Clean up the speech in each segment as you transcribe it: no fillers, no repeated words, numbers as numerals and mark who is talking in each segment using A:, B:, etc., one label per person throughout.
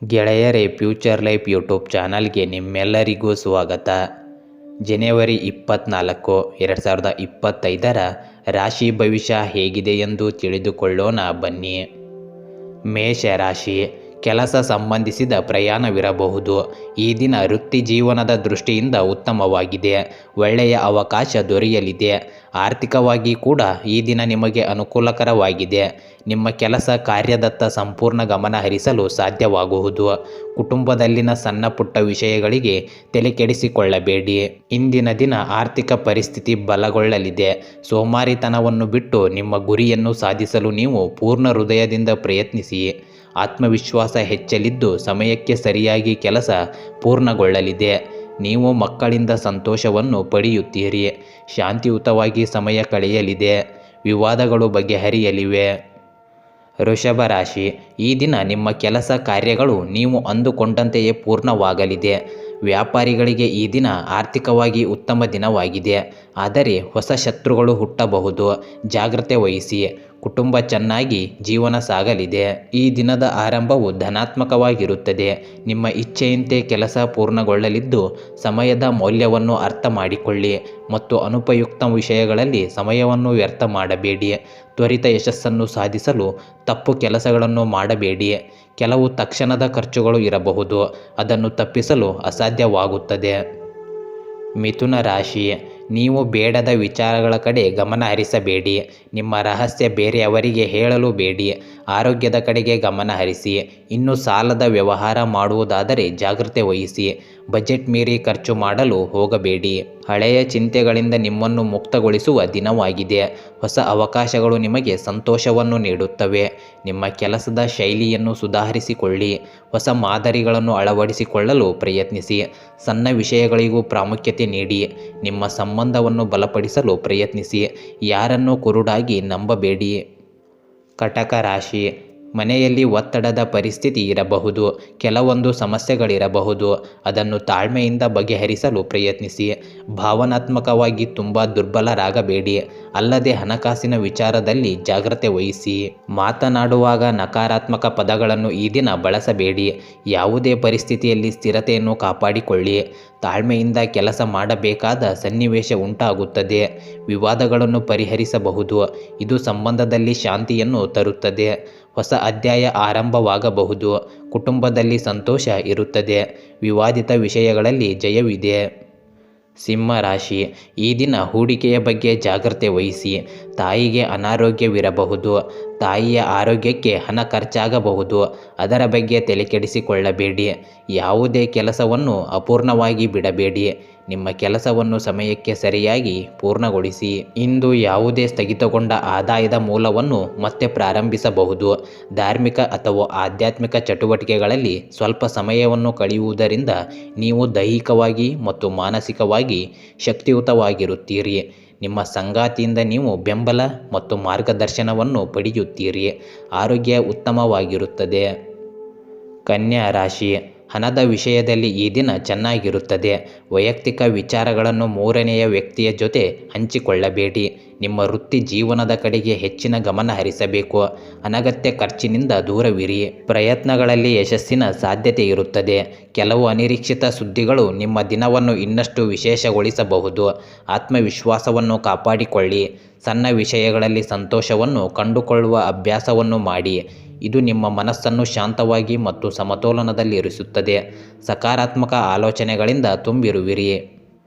A: ಗೆಳೆಯರೇ, future life YouTube ಚಾನಲ್ಗೆ ನಿಮ್ಮೆಲ್ಲರಿಗೂ ಸ್ವಾಗತ. ಜನವರಿ 24, 2025 ರಾಶಿ ಭವಿಷ್ಯ ಹೇಗಿದೆ ಎಂದು ತಿಳಿದುಕೊಳ್ಳೋಣ ಬನ್ನಿ. ಮೇಷ ರಾಶಿ. ಕೆಲಸ ಸಂಬಂಧಿಸಿದ ಪ್ರಯಾಣವಿರಬಹುದು. ಈ ದಿನ ವೃತ್ತಿ ಜೀವನದ ದೃಷ್ಟಿಯಿಂದ ಉತ್ತಮವಾಗಿದೆ. ಒಳ್ಳೆಯ ಅವಕಾಶ ದೊರೆಯಲಿದೆ. ಆರ್ಥಿಕವಾಗಿ ಕೂಡ ಈ ದಿನ ನಿಮಗೆ ಅನುಕೂಲಕರವಾಗಿದೆ. ನಿಮ್ಮ ಕೆಲಸ ಕಾರ್ಯದತ್ತ ಸಂಪೂರ್ಣ ಗಮನ ಹರಿಸಲು ಸಾಧ್ಯವಾಗುವುದು. ಕುಟುಂಬದಲ್ಲಿನ ಸಣ್ಣ ಪುಟ್ಟ ವಿಷಯಗಳಿಗೆ ತಲೆಕೆಡಿಸಿಕೊಳ್ಳಬೇಡಿ. ಇಂದಿನ ದಿನ ಆರ್ಥಿಕ ಪರಿಸ್ಥಿತಿ ಬಲಗೊಳ್ಳಲಿದೆ. ಸೋಮಾರಿತನವನ್ನು ಬಿಟ್ಟು ನಿಮ್ಮ ಗುರಿಯನ್ನು ಸಾಧಿಸಲು ನೀವು ಪೂರ್ಣ ಹೃದಯದಿಂದ ಪ್ರಯತ್ನಿಸಿ. ಆತ್ಮವಿಶ್ವಾಸ ಹೆಚ್ಚಲಿದ್ದು ಸಮಯಕ್ಕೆ ಸರಿಯಾಗಿ ಕೆಲಸ ಪೂರ್ಣಗೊಳ್ಳಲಿದೆ. ನೀವು ಮಕ್ಕಳಿಂದ ಸಂತೋಷವನ್ನು ಪಡೆಯುತ್ತೀರಿ. ಶಾಂತಿಯುತವಾಗಿ ಸಮಯ ಕಳೆಯಲಿದೆ. ವಿವಾದಗಳು ಬಗೆಹರಿಯಲಿವೆ. ವೃಷಭ ರಾಶಿ. ಈ ದಿನ ನಿಮ್ಮ ಕೆಲಸ ಕಾರ್ಯಗಳು ನೀವು ಅಂದುಕೊಂಡಂತೆಯೇ ಪೂರ್ಣವಾಗಲಿದೆ. ವ್ಯಾಪಾರಿಗಳಿಗೆ ಈ ದಿನ ಆರ್ಥಿಕವಾಗಿ ಉತ್ತಮ ದಿನವಾಗಿದೆ. ಆದರೆ ಹೊಸ ಶತ್ರುಗಳು ಹುಟ್ಟಬಹುದು. ಜಾಗ್ರತೆ ವಹಿಸಿ. ಕುಟುಂಬ ಚೆನ್ನಾಗಿ ಜೀವನ ಸಾಗಲಿದೆ. ಈ ದಿನದ ಆರಂಭವು ಧನಾತ್ಮಕವಾಗಿರುತ್ತದೆ. ನಿಮ್ಮ ಇಚ್ಛೆಯಂತೆ ಕೆಲಸ ಪೂರ್ಣಗೊಳ್ಳಲಿದ್ದು ಸಮಯದ ಮೌಲ್ಯವನ್ನು ಅರ್ಥ ಮಾಡಿಕೊಳ್ಳಿ ಮತ್ತು ಅನುಪಯುಕ್ತ ವಿಷಯಗಳಲ್ಲಿ ಸಮಯವನ್ನು ವ್ಯರ್ಥ ಮಾಡಬೇಡಿ. ತ್ವರಿತ ಯಶಸ್ಸನ್ನು ಸಾಧಿಸಲು ತಪ್ಪು ಕೆಲಸಗಳನ್ನು ಮಾಡಬೇಡಿ. ಕೆಲವು ತಕ್ಷಣದ ಖರ್ಚುಗಳು ಇರಬಹುದು. ಅದನ್ನು ತಪ್ಪಿಸಲು ಅಸಾಧ್ಯವಾಗುತ್ತದೆ. ಮಿಥುನ ರಾಶಿ. ನೀವು ಬೇಡದ ವಿಚಾರಗಳ ಕಡೆ ಗಮನ ಹರಿಸಬೇಡಿ. ನಿಮ್ಮ ರಹಸ್ಯ ಬೇರೆಯವರಿಗೆ ಹೇಳಲು ಬೇಡಿ. ಆರೋಗ್ಯದ ಕಡೆಗೆ ಗಮನ ಹರಿಸಿ. ಇನ್ನು ಸಾಲದ ವ್ಯವಹಾರ ಮಾಡುವುದಾದರೆ ಜಾಗ್ರತೆ ವಹಿಸಿ. ಬಜೆಟ್ ಮೀರಿ ಖರ್ಚು ಮಾಡಲು ಹೋಗಬೇಡಿ. ಹಳೆಯ ಚಿಂತೆಗಳಿಂದ ನಿಮ್ಮನ್ನು ಮುಕ್ತಗೊಳಿಸುವ ದಿನವಾಗಿದೆ. ಹೊಸ ಅವಕಾಶಗಳು ನಿಮಗೆ ಸಂತೋಷವನ್ನು ನೀಡುತ್ತವೆ. ನಿಮ್ಮ ಕೆಲಸದ ಶೈಲಿಯನ್ನು ಸುಧಾರಿಸಿಕೊಳ್ಳಿ. ಹೊಸ ಮಾದರಿಗಳನ್ನು ಅಳವಡಿಸಿಕೊಳ್ಳಲು ಪ್ರಯತ್ನಿಸಿ. ಸಣ್ಣ ವಿಷಯಗಳಿಗೂ ಪ್ರಾಮುಖ್ಯತೆ ನೀಡಿ. ನಿಮ್ಮ ಸಂಬಂಧವನ್ನು ಬಲಪಡಿಸಲು ಪ್ರಯತ್ನಿಸಿ. ಯಾರನ್ನೂ ಕುರುಡಾಗಿ ನಂಬಬೇಡಿ. ಕಟಕ ರಾಶಿ. ಮನೆಯಲ್ಲಿ ಒತ್ತಡದ ಪರಿಸ್ಥಿತಿ ಇರಬಹುದು. ಕೆಲವೊಂದು ಸಮಸ್ಯೆಗಳಿರಬಹುದು. ಅದನ್ನು ತಾಳ್ಮೆಯಿಂದ ಬಗೆಹರಿಸಲು ಪ್ರಯತ್ನಿಸಿ. ಭಾವನಾತ್ಮಕವಾಗಿ ತುಂಬ ದುರ್ಬಲರಾಗಬೇಡಿ. ಅಲ್ಲದೆ ಹಣಕಾಸಿನ ವಿಚಾರದಲ್ಲಿ ಜಾಗ್ರತೆ ವಹಿಸಿ. ಮಾತನಾಡುವಾಗ ನಕಾರಾತ್ಮಕ ಪದಗಳನ್ನು ಈ ದಿನ ಬಳಸಬೇಡಿ. ಯಾವುದೇ ಪರಿಸ್ಥಿತಿಯಲ್ಲಿ ಸ್ಥಿರತೆಯನ್ನು ಕಾಪಾಡಿಕೊಳ್ಳಿ. ತಾಳ್ಮೆಯಿಂದ ಕೆಲಸ ಮಾಡಬೇಕಾದ ಸನ್ನಿವೇಶ ಉಂಟಾಗುತ್ತದೆ. ವಿವಾದಗಳನ್ನು ಪರಿಹರಿಸಬಹುದು. ಇದು ಸಂಬಂಧದಲ್ಲಿ ಶಾಂತಿಯನ್ನು ತರುತ್ತದೆ. ಹೊಸ ಅಧ್ಯಾಯ ಆರಂಭವಾಗಬಹುದು. ಕುಟುಂಬದಲ್ಲಿ ಸಂತೋಷ ಇರುತ್ತದೆ. ವಿವಾದಿತ ವಿಷಯಗಳಲ್ಲಿ ಜಯವಿದೆ. ಸಿಂಹ ರಾಶಿ. ಈ ದಿನ ಹೂಡಿಕೆಯ ಬಗ್ಗೆ ಜಾಗ್ರತೆ ವಹಿಸಿ. ತಾಯಿಗೆ ಅನಾರೋಗ್ಯವಿರಬಹುದು. ತಾಯಿಯ ಆರೋಗ್ಯಕ್ಕೆ ಹಣ ಖರ್ಚಾಗಬಹುದು. ಅದರ ಬಗ್ಗೆ ತಲೆಕೆಡಿಸಿಕೊಳ್ಳಬೇಡಿ. ಯಾವುದೇ ಕೆಲಸವನ್ನು ಅಪೂರ್ಣವಾಗಿ ಬಿಡಬೇಡಿ. ನಿಮ್ಮ ಕೆಲಸವನ್ನು ಸಮಯಕ್ಕೆ ಸರಿಯಾಗಿ ಪೂರ್ಣಗೊಳಿಸಿ. ಇಂದು ಯಾವುದೇ ಸ್ಥಗಿತಗೊಂಡ ಆದಾಯದ ಮೂಲವನ್ನು ಮತ್ತೆ ಪ್ರಾರಂಭಿಸಬಹುದು. ಧಾರ್ಮಿಕ ಅಥವಾ ಆಧ್ಯಾತ್ಮಿಕ ಚಟುವಟಿಕೆಗಳಲ್ಲಿ ಸ್ವಲ್ಪ ಸಮಯವನ್ನು ಕಳೆಯುವುದರಿಂದ ನೀವು ದೈಹಿಕವಾಗಿ ಮತ್ತು ಮಾನಸಿಕವಾಗಿ ಶಕ್ತಿಯುತವಾಗಿರುತ್ತೀರಿ. ನಿಮ್ಮ ಸಂಗಾತಿಯಿಂದ ನೀವು ಬೆಂಬಲ ಮತ್ತು ಮಾರ್ಗದರ್ಶನವನ್ನು ಪಡೆಯುತ್ತೀರಿ. ಆರೋಗ್ಯ ಉತ್ತಮವಾಗಿರುತ್ತದೆ. ಕನ್ಯಾ ರಾಶಿ. ಹಣದ ವಿಷಯದಲ್ಲಿ ಈ ದಿನ ಚೆನ್ನಾಗಿರುತ್ತದೆ. ವೈಯಕ್ತಿಕ ವಿಚಾರಗಳನ್ನು ಮೂರನೆಯ ವ್ಯಕ್ತಿಯ ಜೊತೆ ಹಂಚಿಕೊಳ್ಳಬೇಡಿ. ನಿಮ್ಮ ವೃತ್ತಿ ಜೀವನದ ಕಡೆಗೆ ಹೆಚ್ಚಿನ ಗಮನ ಹರಿಸಬೇಕು. ಅನಗತ್ಯ ಖರ್ಚಿನಿಂದ ದೂರವಿರಿ. ಪ್ರಯತ್ನಗಳಲ್ಲಿ ಯಶಸ್ಸಿನ ಸಾಧ್ಯತೆ ಇರುತ್ತದೆ. ಕೆಲವು ಅನಿರೀಕ್ಷಿತ ಸುದ್ದಿಗಳು ನಿಮ್ಮ ದಿನವನ್ನು ಇನ್ನಷ್ಟು ವಿಶೇಷಗೊಳಿಸಬಹುದು. ಆತ್ಮವಿಶ್ವಾಸವನ್ನು ಕಾಪಾಡಿಕೊಳ್ಳಿ. ಸಣ್ಣ ವಿಷಯಗಳಲ್ಲಿ ಸಂತೋಷವನ್ನು ಕಂಡುಕೊಳ್ಳುವ ಅಭ್ಯಾಸವನ್ನು ಮಾಡಿ. ಇದು ನಿಮ್ಮ ಮನಸ್ಸನ್ನು ಶಾಂತವಾಗಿ ಮತ್ತು ಸಮತೋಲನದಲ್ಲಿರಿಸುತ್ತದೆ. ಸಕಾರಾತ್ಮಕ ಆಲೋಚನೆಗಳಿಂದ ತುಂಬಿರುವಿರಿ.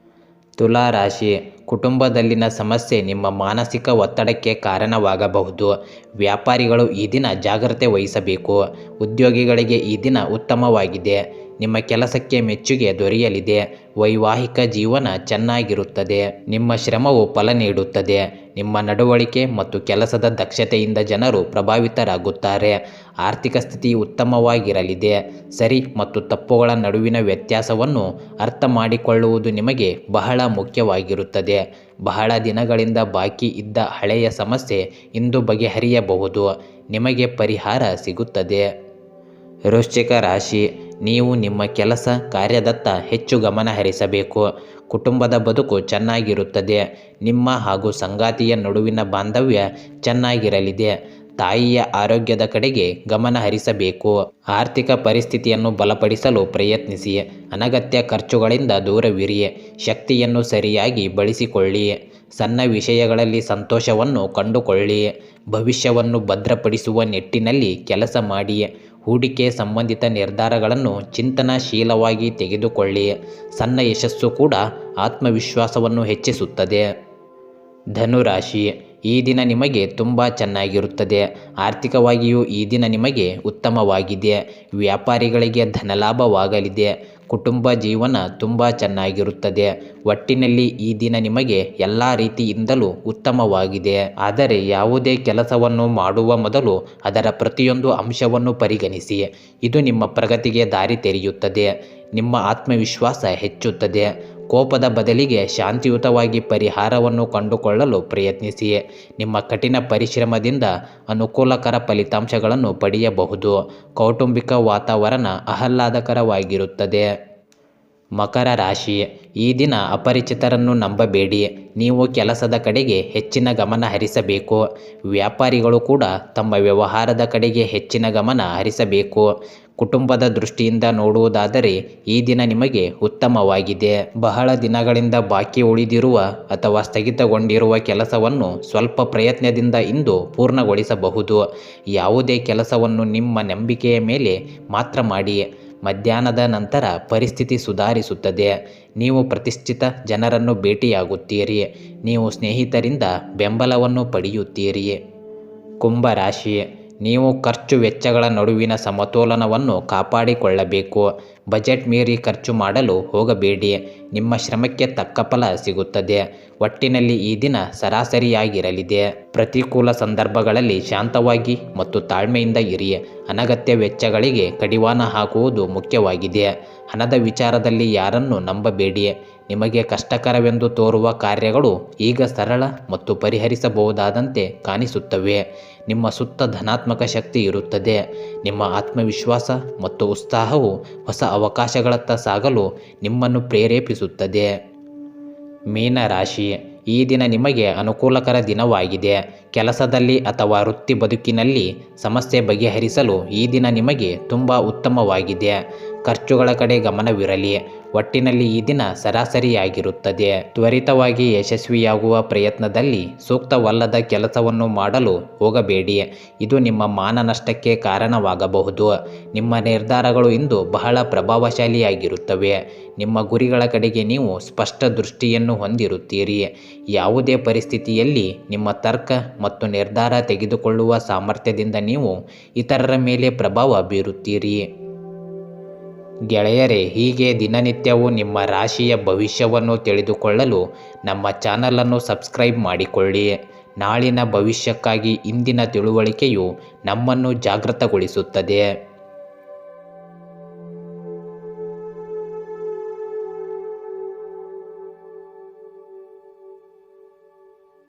A: ತುಲಾ ರಾಶಿ. ಕುಟುಂಬದಲ್ಲಿನ ಸಮಸ್ಯೆ ನಿಮ್ಮ ಮಾನಸಿಕ ಒತ್ತಡಕ್ಕೆ ಕಾರಣವಾಗಬಹುದು. ವ್ಯಾಪಾರಿಗಳು ಈ ದಿನ ಜಾಗ್ರತೆ ವಹಿಸಬೇಕು. ಉದ್ಯೋಗಿಗಳಿಗೆ ಈ ದಿನ ಉತ್ತಮವಾಗಿದೆ. ನಿಮ್ಮ ಕೆಲಸಕ್ಕೆ ಮೆಚ್ಚುಗೆ ದೊರೆಯಲಿದೆ. ವೈವಾಹಿಕ ಜೀವನ ಚೆನ್ನಾಗಿರುತ್ತದೆ. ನಿಮ್ಮ ಶ್ರಮವು ಫಲ ನೀಡುತ್ತದೆ. ನಿಮ್ಮ ನಡವಳಿಕೆ ಮತ್ತು ಕೆಲಸದ ದಕ್ಷತೆಯಿಂದ ಜನರು ಪ್ರಭಾವಿತರಾಗುತ್ತಾರೆ. ಆರ್ಥಿಕ ಸ್ಥಿತಿ ಉತ್ತಮವಾಗಿರಲಿದೆ. ಸರಿ ಮತ್ತು ತಪ್ಪುಗಳ ನಡುವಿನ ವ್ಯತ್ಯಾಸವನ್ನು ಅರ್ಥ ಮಾಡಿಕೊಳ್ಳುವುದು ನಿಮಗೆ ಬಹಳ ಮುಖ್ಯವಾಗಿರುತ್ತದೆ. ಬಹಳ ದಿನಗಳಿಂದ ಬಾಕಿ ಇದ್ದ ಹಳೆಯ ಸಮಸ್ಯೆ ಇಂದು ಬಗೆಹರಿಯಬಹುದು. ನಿಮಗೆ ಪರಿಹಾರ ಸಿಗುತ್ತದೆ. ವೃಶ್ಚಿಕ ರಾಶಿ. ನೀವು ನಿಮ್ಮ ಕೆಲಸ ಕಾರ್ಯದತ್ತ ಹೆಚ್ಚು ಗಮನ ಹರಿಸಬೇಕು. ಕುಟುಂಬದ ಬದುಕು ಚೆನ್ನಾಗಿರುತ್ತದೆ. ನಿಮ್ಮ ಹಾಗೂ ಸಂಗಾತಿಯ ನಡುವಿನ ಬಾಂಧವ್ಯ ಚೆನ್ನಾಗಿರಲಿದೆ. ತಾಯಿಯ ಆರೋಗ್ಯದ ಕಡೆಗೆ ಗಮನ ಹರಿಸಬೇಕು. ಆರ್ಥಿಕ ಪರಿಸ್ಥಿತಿಯನ್ನು ಬಲಪಡಿಸಲು ಪ್ರಯತ್ನಿಸಿ. ಅನಗತ್ಯ ಖರ್ಚುಗಳಿಂದ ದೂರವಿರಿ. ಶಕ್ತಿಯನ್ನು ಸರಿಯಾಗಿ ಬಳಸಿಕೊಳ್ಳಿ. ಸಣ್ಣ ವಿಷಯಗಳಲ್ಲಿ ಸಂತೋಷವನ್ನು ಕಂಡುಕೊಳ್ಳಿ. ಭವಿಷ್ಯವನ್ನು ಭದ್ರಪಡಿಸುವ ನಿಟ್ಟಿನಲ್ಲಿ ಕೆಲಸ ಮಾಡಿ. ಹೂಡಿಕೆ ಸಂಬಂಧಿತ ನಿರ್ಧಾರಗಳನ್ನು ಚಿಂತನಶೀಲವಾಗಿ ತೆಗೆದುಕೊಳ್ಳಿ. ಸಣ್ಣ ಯಶಸ್ಸು ಕೂಡ ಆತ್ಮವಿಶ್ವಾಸವನ್ನು ಹೆಚ್ಚಿಸುತ್ತದೆ. ಧನುರಾಶಿ, ಈ ದಿನ ನಿಮಗೆ ತುಂಬ ಚೆನ್ನಾಗಿರುತ್ತದೆ. ಆರ್ಥಿಕವಾಗಿಯೂ ಈ ದಿನ ನಿಮಗೆ ಉತ್ತಮವಾಗಿದೆ. ವ್ಯಾಪಾರಿಗಳಿಗೆ ಧನಲಾಭವಾಗಲಿದೆ. ಕುಟುಂಬ ಜೀವನ ತುಂಬ ಚೆನ್ನಾಗಿರುತ್ತದೆ. ಒಟ್ಟಿನಲ್ಲಿ ಈ ದಿನ ನಿಮಗೆ ಎಲ್ಲ ರೀತಿಯಿಂದಲೂ ಉತ್ತಮವಾಗಿದೆ. ಆದರೆ ಯಾವುದೇ ಕೆಲಸವನ್ನು ಮಾಡುವ ಮೊದಲು ಅದರ ಪ್ರತಿಯೊಂದು ಅಂಶವನ್ನು ಪರಿಗಣಿಸಿ. ಇದು ನಿಮ್ಮ ಪ್ರಗತಿಗೆ ದಾರಿ ತೆರೆಯುತ್ತದೆ. ನಿಮ್ಮ ಆತ್ಮವಿಶ್ವಾಸ ಹೆಚ್ಚುತ್ತದೆ. ಕೋಪದ ಬದಲಿಗೆ ಶಾಂತಿಯುತವಾಗಿ ಪರಿಹಾರವನ್ನು ಕಂಡುಕೊಳ್ಳಲು ಪ್ರಯತ್ನಿಸಿ. ನಿಮ್ಮ ಕಠಿಣ ಪರಿಶ್ರಮದಿಂದ ಅನುಕೂಲಕರ ಫಲಿತಾಂಶಗಳನ್ನು ಪಡೆಯಬಹುದು. ಕೌಟುಂಬಿಕ ವಾತಾವರಣ ಆಹ್ಲಾದಕರವಾಗಿರುತ್ತದೆ. ಮಕರ ರಾಶಿ, ಈ ದಿನ ಅಪರಿಚಿತರನ್ನು ನಂಬಬೇಡಿ. ನೀವು ಕೆಲಸದ ಕಡೆಗೆ ಹೆಚ್ಚಿನ ಗಮನ ಹರಿಸಬೇಕು. ವ್ಯಾಪಾರಿಗಳು ಕೂಡ ತಮ್ಮ ವ್ಯವಹಾರದ ಕಡೆಗೆ ಹೆಚ್ಚಿನ ಗಮನ ಹರಿಸಬೇಕು. ಕುಟುಂಬದ ದೃಷ್ಟಿಯಿಂದ ನೋಡುವುದಾದರೆ ಈ ದಿನ ನಿಮಗೆ ಉತ್ತಮವಾಗಿದೆ. ಬಹಳ ದಿನಗಳಿಂದ ಬಾಕಿ ಉಳಿದಿರುವ ಅಥವಾ ಸ್ಥಗಿತಗೊಂಡಿರುವ ಕೆಲಸವನ್ನು ಸ್ವಲ್ಪ ಪ್ರಯತ್ನದಿಂದ ಇಂದು ಪೂರ್ಣಗೊಳಿಸಬಹುದು. ಯಾವುದೇ ಕೆಲಸವನ್ನು ನಿಮ್ಮ ನಂಬಿಕೆಯ ಮೇಲೆ ಮಾತ್ರ ಮಾಡಿ. ಮಧ್ಯಾಹ್ನದ ನಂತರ ಪರಿಸ್ಥಿತಿ ಸುಧಾರಿಸುತ್ತದೆ. ನೀವು ಪ್ರತಿಷ್ಠಿತ ಜನರನ್ನು ಭೇಟಿಯಾಗುತ್ತೀರಿ. ನೀವು ಸ್ನೇಹಿತರಿಂದ ಬೆಂಬಲವನ್ನು ಪಡೆಯುತ್ತೀರಿ. ಕುಂಭರಾಶಿ, ನೀವು ಖರ್ಚು ವೆಚ್ಚಗಳ ನಡುವಿನ ಸಮತೋಲನವನ್ನು ಕಾಪಾಡಿಕೊಳ್ಳಬೇಕು. ಬಜೆಟ್ ಮೀರಿ ಖರ್ಚು ಮಾಡಲು ಹೋಗಬೇಡಿ. ನಿಮ್ಮ ಶ್ರಮಕ್ಕೆ ತಕ್ಕ ಫಲ ಸಿಗುತ್ತದೆ. ಒಟ್ಟಿನಲ್ಲಿ ಈ ದಿನ ಸರಾಸರಿಯಾಗಿರಲಿದೆ. ಪ್ರತಿಕೂಲ ಸಂದರ್ಭಗಳಲ್ಲಿ ಶಾಂತವಾಗಿ ಮತ್ತು ತಾಳ್ಮೆಯಿಂದ ಇರಿ. ಅನಗತ್ಯ ವೆಚ್ಚಗಳಿಗೆ ಕಡಿವಾಣ ಹಾಕುವುದು ಮುಖ್ಯವಾಗಿದೆ. ಹಣದ ವಿಚಾರದಲ್ಲಿ ಯಾರನ್ನು ನಂಬಬೇಡಿ. ನಿಮಗೆ ಕಷ್ಟಕರವೆಂದು ತೋರುವ ಕಾರ್ಯಗಳು ಈಗ ಸರಳ ಮತ್ತು ಪರಿಹರಿಸಬಹುದಾದಂತೆ ಕಾಣಿಸುತ್ತವೆ. ನಿಮ್ಮ ಸುತ್ತ ಧನಾತ್ಮಕ ಶಕ್ತಿ ಇರುತ್ತದೆ. ನಿಮ್ಮ ಆತ್ಮವಿಶ್ವಾಸ ಮತ್ತು ಉತ್ಸಾಹವು ಹೊಸ ಅವಕಾಶಗಳತ್ತ ಸಾಗಲು ನಿಮ್ಮನ್ನು ಪ್ರೇರೇಪಿಸುತ್ತದೆ. ಮೀನರಾಶಿ, ಈ ದಿನ ನಿಮಗೆ ಅನುಕೂಲಕರ ದಿನವಾಗಿದೆ. ಕೆಲಸದಲ್ಲಿ ಅಥವಾ ವೃತ್ತಿ ಬದುಕಿನಲ್ಲಿ ಸಮಸ್ಯೆ ಬಗೆಹರಿಸಲು ಈ ದಿನ ನಿಮಗೆ ತುಂಬ ಉತ್ತಮವಾಗಿದೆ. ಖರ್ಚುಗಳ ಕಡೆ ಗಮನವಿರಲಿ. ಒಟ್ಟಿನಲ್ಲಿ ಈ ದಿನ ಸರಾಸರಿಯಾಗಿರುತ್ತದೆ. ತ್ವರಿತವಾಗಿ ಯಶಸ್ವಿಯಾಗುವ ಪ್ರಯತ್ನದಲ್ಲಿ ಸೂಕ್ತವಲ್ಲದ ಕೆಲಸವನ್ನು ಮಾಡಲು ಹೋಗಬೇಡಿ. ಇದು ನಿಮ್ಮ ಮಾನನಷ್ಟಕ್ಕೆ ಕಾರಣವಾಗಬಹುದು. ನಿಮ್ಮ ನಿರ್ಧಾರಗಳು ಇಂದು ಬಹಳ ಪ್ರಭಾವಶಾಲಿಯಾಗಿರುತ್ತವೆ. ನಿಮ್ಮ ಗುರಿಗಳ ಕಡೆಗೆ ನೀವು ಸ್ಪಷ್ಟ ದೃಷ್ಟಿಯನ್ನು ಹೊಂದಿರುತ್ತೀರಿ. ಯಾವುದೇ ಪರಿಸ್ಥಿತಿಯಲ್ಲಿ ನಿಮ್ಮ ತರ್ಕ ಮತ್ತು ನಿರ್ಧಾರ ತೆಗೆದುಕೊಳ್ಳುವ ಸಾಮರ್ಥ್ಯದಿಂದ ನೀವು ಇತರರ ಮೇಲೆ ಪ್ರಭಾವ ಬೀರುತ್ತೀರಿ. ಗೆಳೆಯರೇ, ಹೀಗೆ ದಿನನಿತ್ಯವೂ ನಿಮ್ಮ ರಾಶಿಯ ಭವಿಷ್ಯವನ್ನು ತಿಳಿದುಕೊಳ್ಳಲು ನಮ್ಮ ಚಾನಲನ್ನು ಸಬ್ಸ್ಕ್ರೈಬ್ ಮಾಡಿಕೊಳ್ಳಿ. ನಾಳಿನ ಭವಿಷ್ಯಕ್ಕಾಗಿ ಇಂದಿನ ತಿಳುವಳಿಕೆಯು ನಮ್ಮನ್ನು ಜಾಗೃತಗೊಳಿಸುತ್ತದೆ.